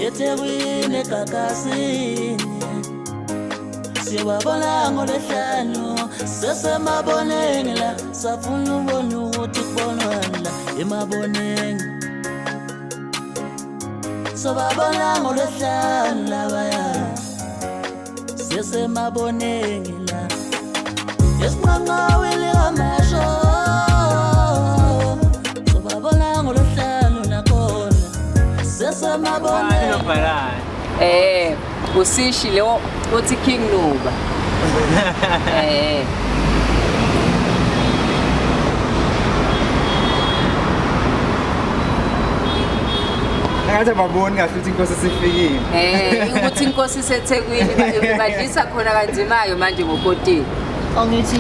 eThekwini egagasini siyababona ngoLwesihlanu sesemaboneni la safuna ubona ukuthi kubonwana la emaboneni sobabona ngoLwesihlanu labaya sesemaboneni la esinqanqawile amasho sobabona ngoLwesihlanu nakhona sesemaboneni usishi lo uthi King Nuba ngathi baboni kahle ukuthi inkosi sifikile ukuthi inkosi iseThekwini badlisa khona kanzimayo manje ngokotini angithi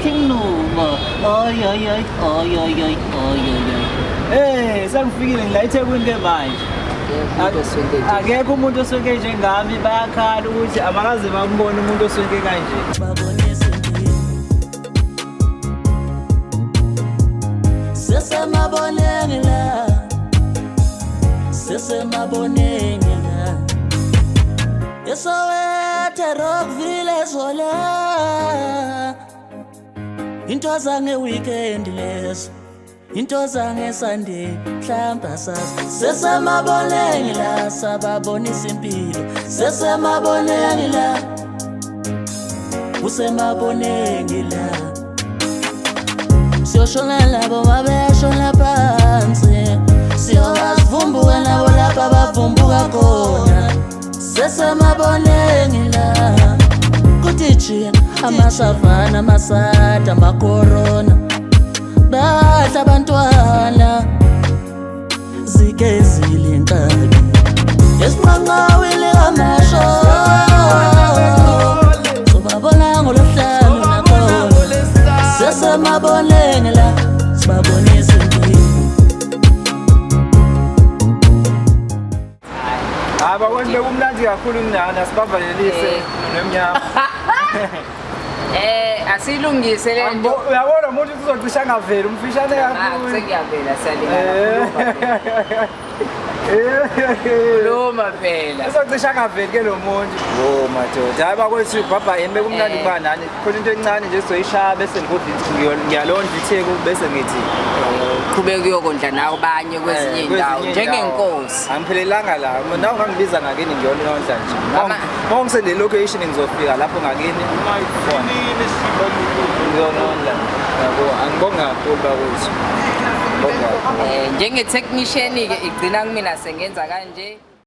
King Nuba oy oy oy oy oy oy oy sengifikile ngila eThekwini ke manje akekho umuntu osonke njengami bayakhala ukuthi abakaze bakubona umuntu osonke kanje babonise impilo sesemaboneni la sesemaboneni la eSoweto Rockville ezola into zange weekend leso into zange Sunday mhlamba sasa sesemaboneni la sababonisa impilo sesemaboneni la usemaboneni la siyoshona labo babeshona phansi siyobavumbuka nabo lapha bavumbuka khona sesemaboneni la kuthi jina amasavana amasada amakorona badla abantwana zigezile inkabi esinqanqawile amasho sobabona ngoLwesihlanu nakhona sesemaboneni la sibabonisa impilo ababona bekumnandi kakhulu kunana sibavalelise nomnyama asilungise le nto uyabona umuntu uzocisha ngavela umfishane kakhulu sengiyavela loma phela uzocisha ngaveli ke lo muntu madoda hayi bakwethu baba yembe kumnandi kuba nani khona into encane nje sizoyishaya bese ngiyalonda itheku bese ngithi qhubeka uyokondla nawe banye kwezinye indawo njengenkosi angiphelelanga la nawe ungangibiza ngakini ngiyolonda nje ngongisende location ngizofika lapho ngakini ngiyolonda yabo angibonga kakhulu bakwethu njenge technician ke igcina kumina sengenza kanje